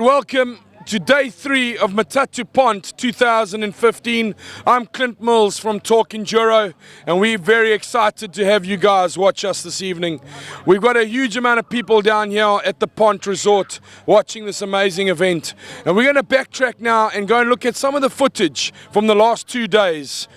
welcome to day 3 of Matat2Pont 2015. I'm Clint Mills from Talk Enduro, and we're very excited to have you guys watch us this evening. We've got a huge amount of people down here at the Pont Resort watching this amazing event. And we're going to backtrack now and go and look at some of the footage from the last 2 days.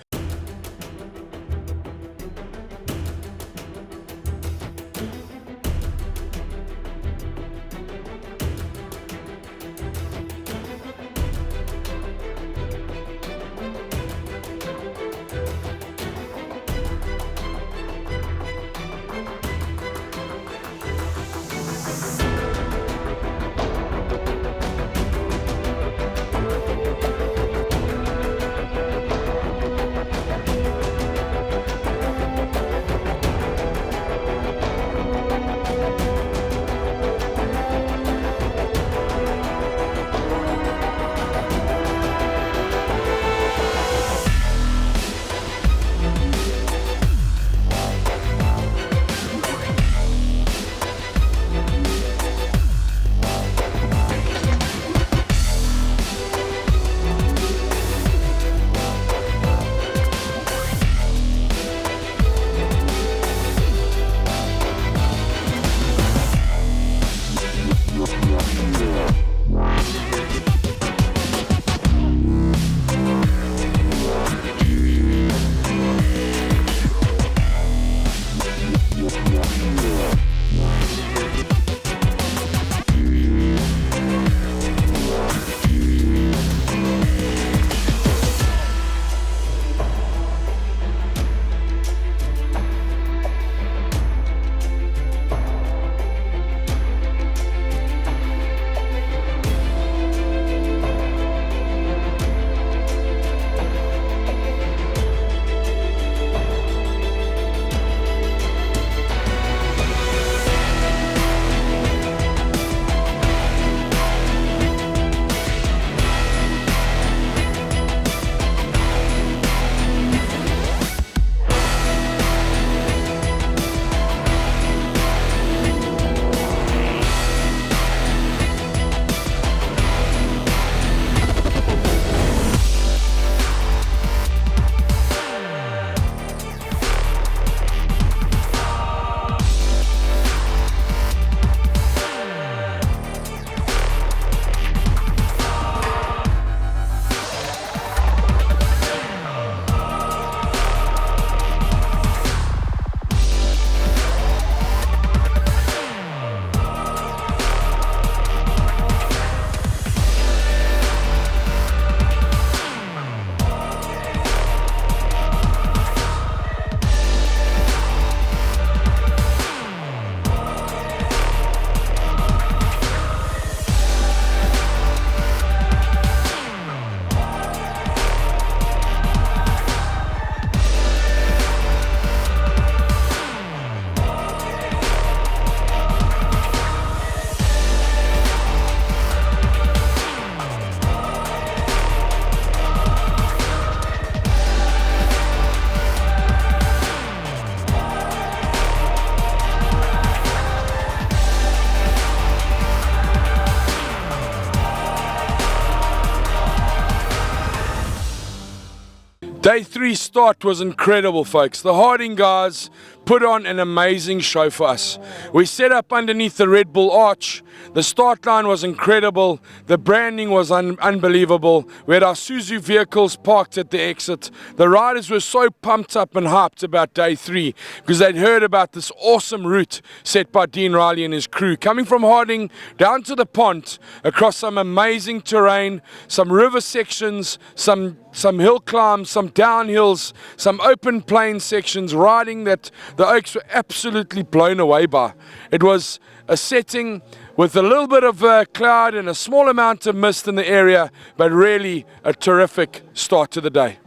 Day 3 start was incredible, folks. The Harding guys put on an amazing show for us. We set up underneath the Red Bull arch. The start line was incredible. The branding was unbelievable. We had our Suzu vehicles parked at the exit. The riders were so pumped up and hyped about day 3 because they'd heard about this awesome route set by Dean Riley and his crew, coming from Harding down to the Pont, across some amazing terrain, some river sections, some hill climbs, some downhills, some open plain sections, riding that the Oaks were absolutely blown away by. It was a setting with a little bit of cloud and a small amount of mist in the area, but really a terrific start to the day.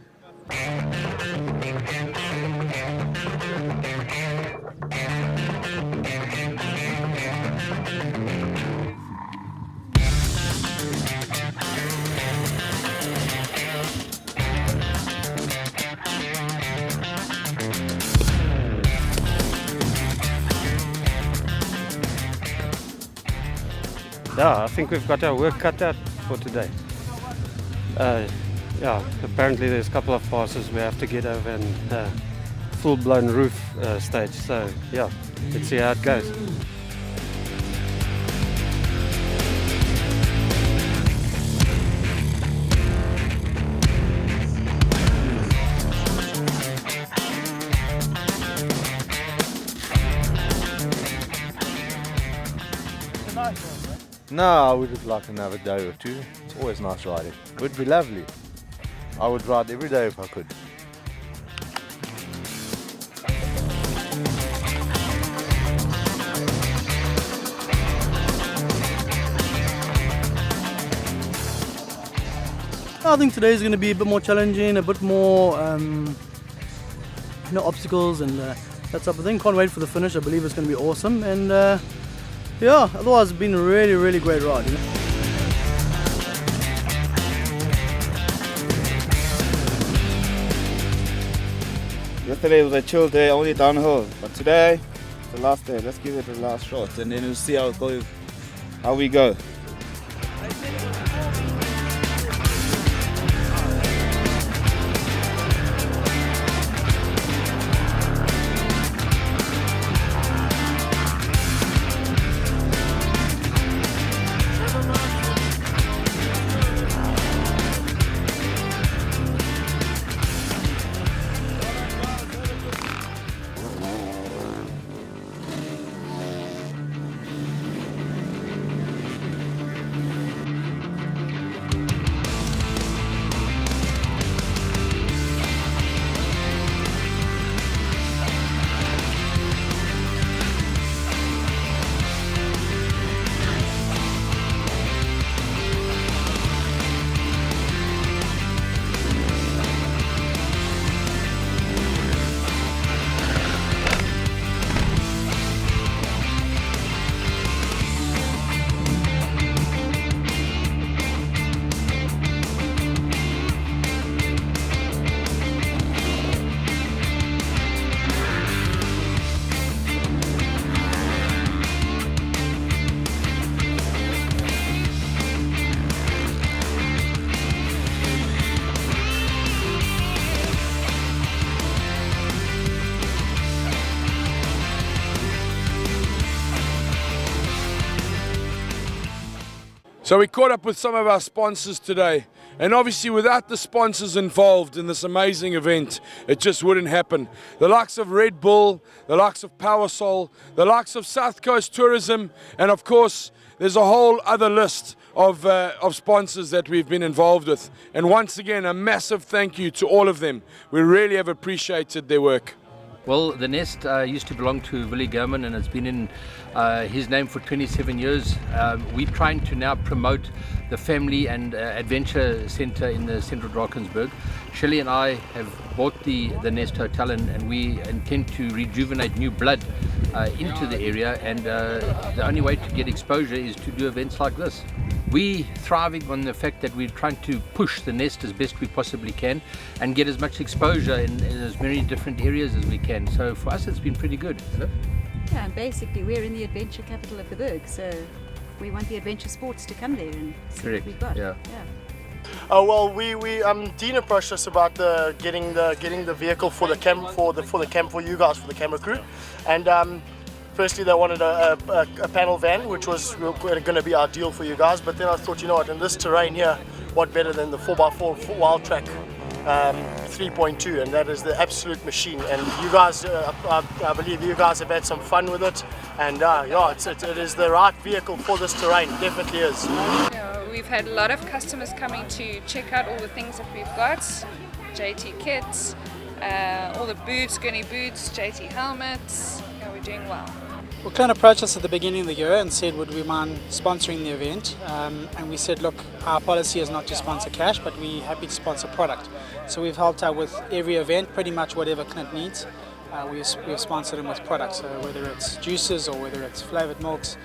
Yeah, I think we've got our work cut out for today. Yeah, apparently there's a couple of passes we have to get over and full-blown roof stage. So yeah, let's see how it goes. No, I would like another day or two. It's always nice riding. It would be lovely. I would ride every day if I could. I think today is going to be a bit more challenging, a bit more obstacles and that type of thing. Can't wait for the finish. I believe it's going to be awesome, and yeah, otherwise it's been a really great ride. Yesterday was a chill day, only downhill, but today, the last day. Let's give it the last shot, and then we'll see how it goes, how we go. So we caught up with some of our sponsors today, and obviously without the sponsors involved in this amazing event, it just wouldn't happen. The likes of Red Bull, the likes of Powersol, the likes of South Coast Tourism, and of course there's a whole other list of sponsors that we've been involved with. And once again, a massive thank you to all of them. We really have appreciated their work. Well, the nest used to belong to Willie German, and it's been in his name for 27 years. We're trying to now promote the family and adventure centre in the central Drakensberg. Shelley and I have bought the Nest Hotel, and we intend to rejuvenate new blood into the area, and the only way to get exposure is to do events like this. We're thriving on the fact that we're trying to push the nest as best we possibly can and get as much exposure in as many different areas as we can. So for us it's been pretty good. Yeah, and basically we're in the adventure capital of the Berg, so we want the adventure sports to come there and see what we've got. Yeah. Well, Dean approached us about getting the vehicle for the camp for you guys, for the camera crew, and firstly they wanted a panel van, which was going to be ideal for you guys. But then I thought, you know what, in this terrain here, what better than the 4x4 Wild Track 3.2, and that is the absolute machine. And you guys, I believe you guys have had some fun with it, and yeah, it is the right vehicle for this terrain. It definitely is. We've had a lot of customers coming to check out all the things that we've got, JT kits, all the boots, Gurney boots, JT helmets. Yeah, we're doing well. Well, Clan approached us at the beginning of the year and said, would we mind sponsoring the event? And we said, look, our policy is not to sponsor cash, but we're happy to sponsor product. So we've helped out with every event, pretty much whatever Clint needs. We've sponsored them with products, so whether it's juices or whether it's flavoured milks,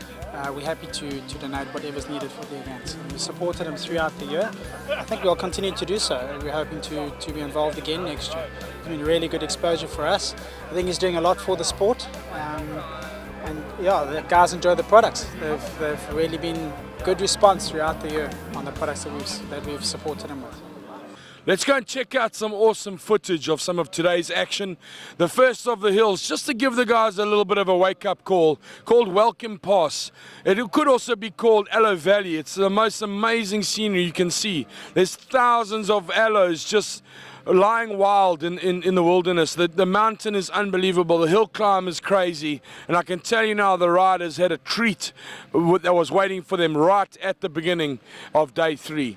we're happy to donate whatever's needed for the events. And we supported them throughout the year. I think we'll continue to do so. We're hoping to be involved again next year. I mean, really good exposure for us. I think he's doing a lot for the sport. And yeah, the guys enjoy the products. They've really been good response throughout the year on the products that we've supported them with. Let's go and check out some awesome footage of some of today's action. The first of the hills, just to give the guys a little bit of a wake-up call, called Welcome Pass. It could also be called Aloe Valley. It's the most amazing scenery you can see. There's thousands of aloes just lying wild in the wilderness. The mountain is unbelievable. The hill climb is crazy. And I can tell you now, the riders had a treat that was waiting for them right at the beginning of day 3.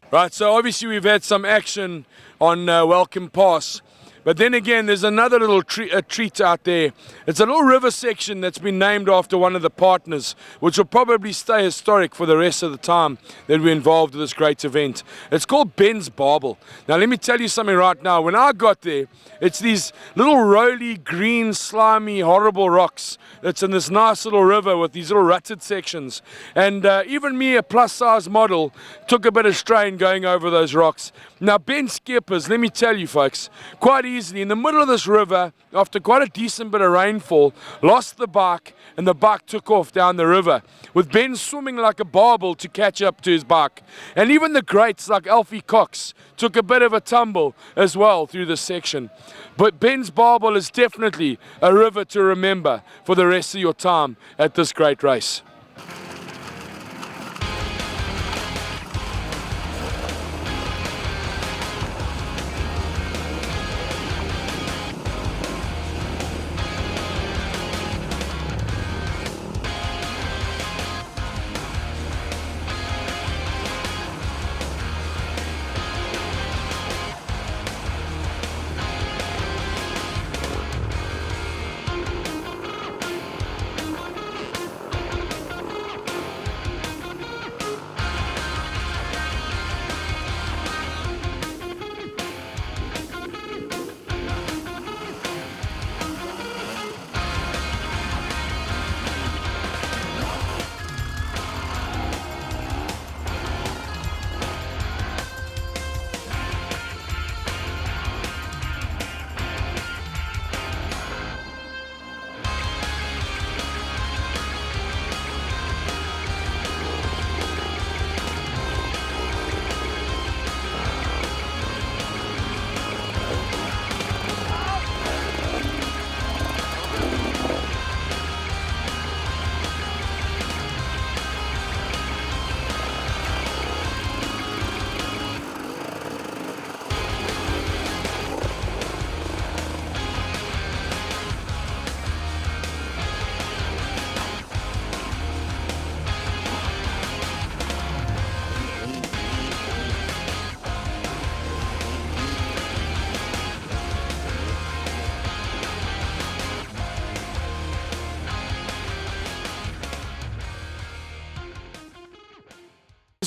Right, so obviously we've had some action on Welcome Pass. But then again, there's another little treat out there. It's a little river section that's been named after one of the partners, which will probably stay historic for the rest of the time that we're involved with this great event. It's called Ben's Barbel. Now, let me tell you something right now. When I got there, it's these little roly, green, slimy, horrible rocks that's in this nice little river with these little rutted sections. And even me, a plus-size model, took a bit of strain going over those rocks. Now, Ben skippers, let me tell you folks, quite easily, in the middle of this river, after quite a decent bit of rainfall, lost the bike, and the bike took off down the river, with Ben swimming like a barbel to catch up to his bike. And even the greats like Alfie Cox took a bit of a tumble as well through this section. But Ben's Barbel is definitely a river to remember for the rest of your time at this great race.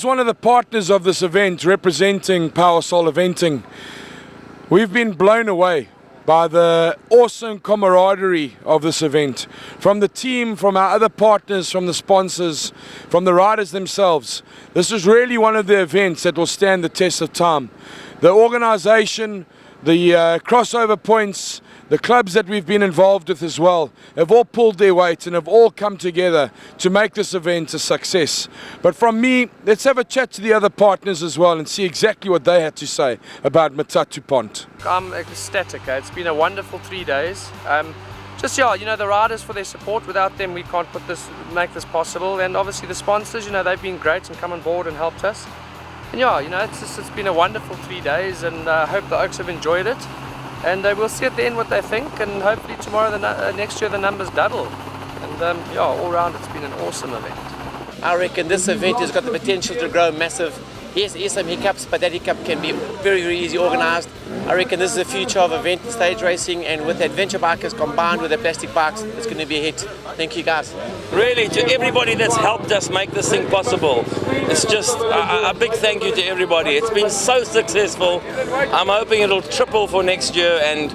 As one of the partners of this event, representing Power Soul Eventing, we've been blown away by the awesome camaraderie of this event. From the team, from our other partners, from the sponsors, from the riders themselves. This is really one of the events that will stand the test of time. The organization, the crossover points, the clubs that we've been involved with as well have all pulled their weight and have all come together to make this event a success. But from me, let's have a chat to the other partners as well and see exactly what they had to say about Matat2Pont. I'm ecstatic. It's been a wonderful 3 days. The riders for their support. Without them, we can't make this possible. And obviously the sponsors, they've been great and come on board and helped us. And it's been a wonderful 3 days, and I hope the Oaks have enjoyed it. And we'll see at the end what they think, and hopefully tomorrow, next year, the numbers double. And all round, it's been an awesome event. I reckon this event has got the potential to grow massive. Yes, there's some hiccups, but that hiccup can be very, very easy organised. I reckon this is the future of event stage racing, and with the adventure bikers combined with the plastic bikes, it's going to be a hit. Thank you, guys. Really, to everybody that's helped us make this thing possible, it's just a big thank you to everybody. It's been so successful. I'm hoping it'll triple for next year, and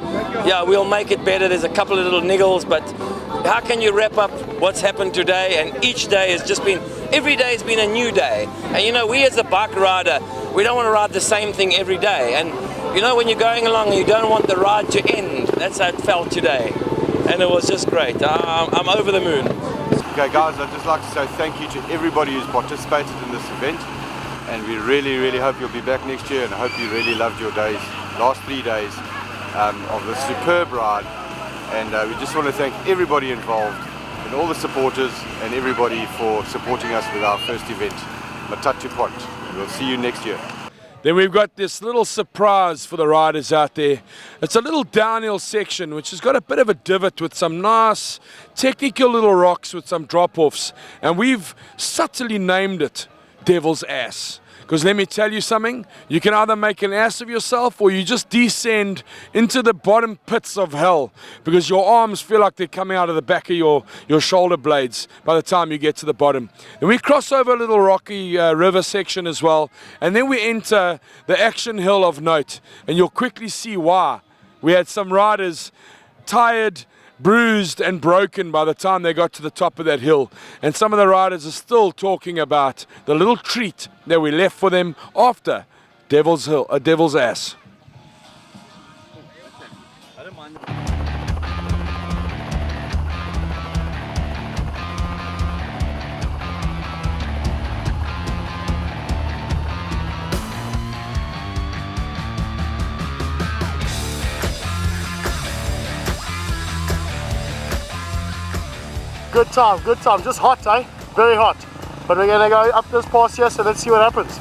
yeah, we'll make it better. There's a couple of little niggles, but how can you wrap up what's happened today? And each day has just been, every day has been a new day. And we as a bike rider, we don't want to ride the same thing every day. And when you're going along, you don't want the ride to end. That's how it felt today. And it was just great. I'm over the moon. Okay guys, I'd just like to say thank you to everybody who's participated in this event. And we really, really hope you'll be back next year, and I hope you really loved your days, last 3 days of this superb ride. And we just want to thank everybody involved and all the supporters and everybody for supporting us with our first event, Matat2Pont. We'll see you next year. Then we've got this little surprise for the riders out there. It's a little downhill section which has got a bit of a divot with some nice technical little rocks with some drop-offs. And we've subtly named it Devil's Ass. Because let me tell you something, you can either make an ass of yourself or you just descend into the bottom pits of hell because your arms feel like they're coming out of the back of your shoulder blades by the time you get to the bottom. And we cross over a little rocky river section as well, and then we enter the action hill of note, and you'll quickly see why. We had some riders tired, bruised and broken by the time they got to the top of that hill, and some of the riders are still talking about the little treat that we left for them after Devil's Ass. Good time, just hot, eh? Very hot. But we're gonna go up this pass here, so let's see what happens.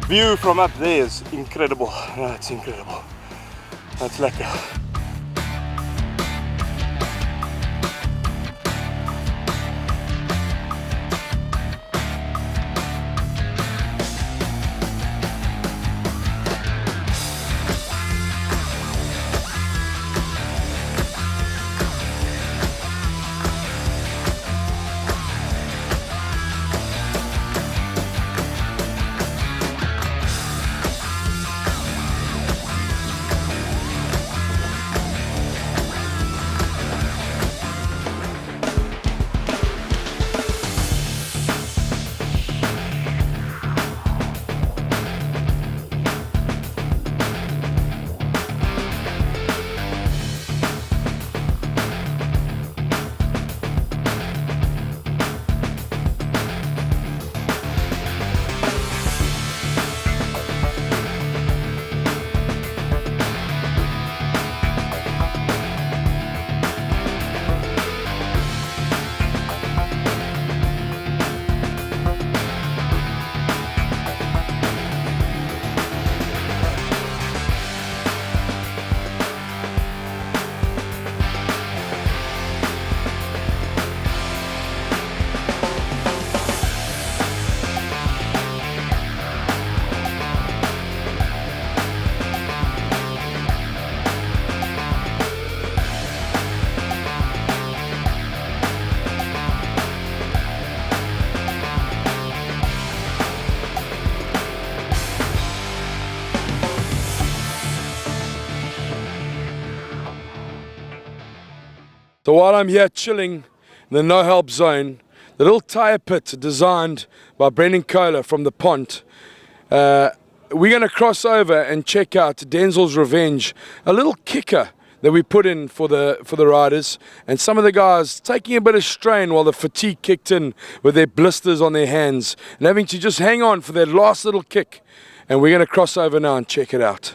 View from up there is incredible. It's incredible. That's lekker. So while I'm here chilling in the no help zone, the little tyre pit designed by Brendan Kohler from the Pont, we're going to cross over and check out Denzel's Revenge, a little kicker that we put in for the riders, and some of the guys taking a bit of strain while the fatigue kicked in with their blisters on their hands and having to just hang on for that last little kick. And we're going to cross over now and check it out.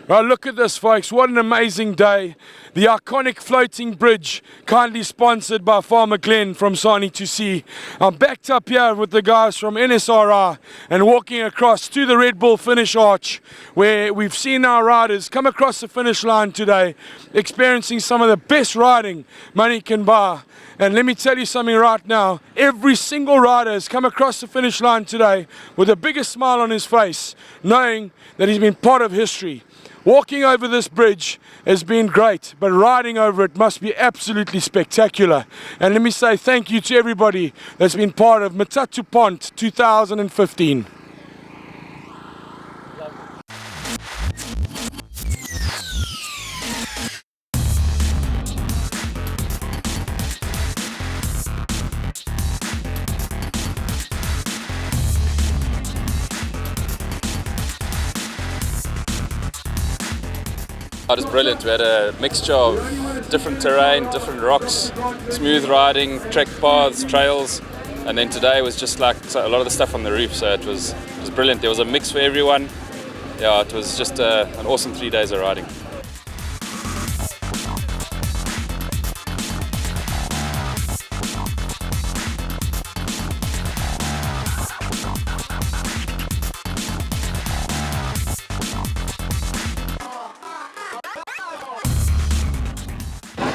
Right, look at this, folks. What an amazing day. The iconic floating bridge, kindly sponsored by Farmer Glenn from Sani to Sea. I'm backed up here with the guys from NSRI and walking across to the Red Bull finish arch, where we've seen our riders come across the finish line today, experiencing some of the best riding money can buy. And let me tell you something right now, every single rider has come across the finish line today with the biggest smile on his face, knowing that he's been part of history. Walking over this bridge has been great, but riding over it must be absolutely spectacular. And let me say thank you to everybody that's been part of Matat2Pont 2015. It was brilliant. We had a mixture of different terrain, different rocks, smooth riding, track paths, trails, and then today was just like a lot of the stuff on the roof, so it was brilliant. There was a mix for everyone. Yeah, it was just an awesome 3 days of riding.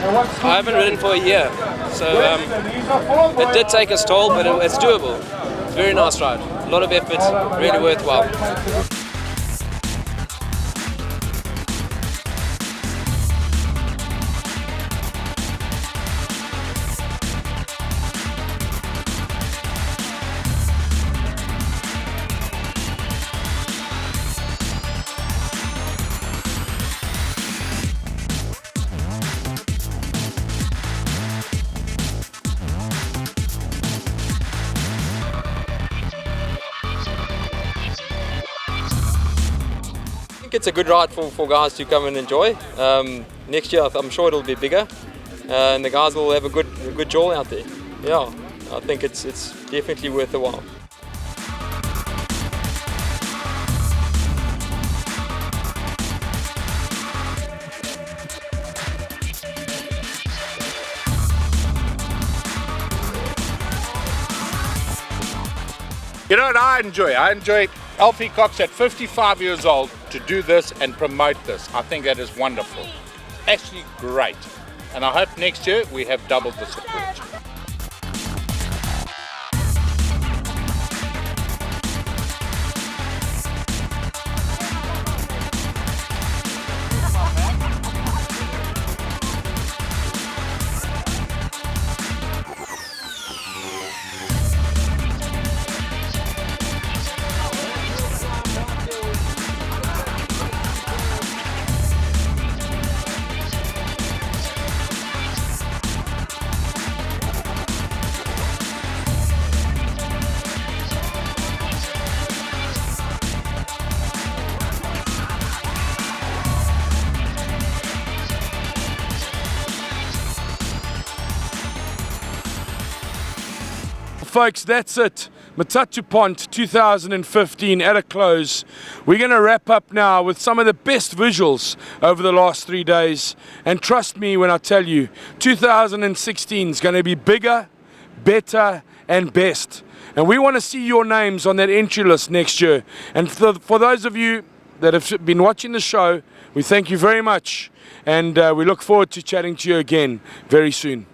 I haven't ridden for a year, so it did take its toll, but it's doable. It's a very nice ride, a lot of effort, really worthwhile. It's a good ride for guys to come and enjoy. Next year I'm sure it'll be bigger and the guys will have a good jaw out there. Yeah, I think it's definitely worth a while. You know what I enjoy? I enjoy Alfie Cox at 55 years old to do this and promote this. I think that is wonderful. Actually great. And I hope next year we have doubled the support. Folks, that's it. Matat2Pont 2015 at a close. We're going to wrap up now with some of the best visuals over the last 3 days. And trust me when I tell you, 2016 is going to be bigger, better and best. And we want to see your names on that entry list next year. And for those of you that have been watching the show, we thank you very much. And we look forward to chatting to you again very soon.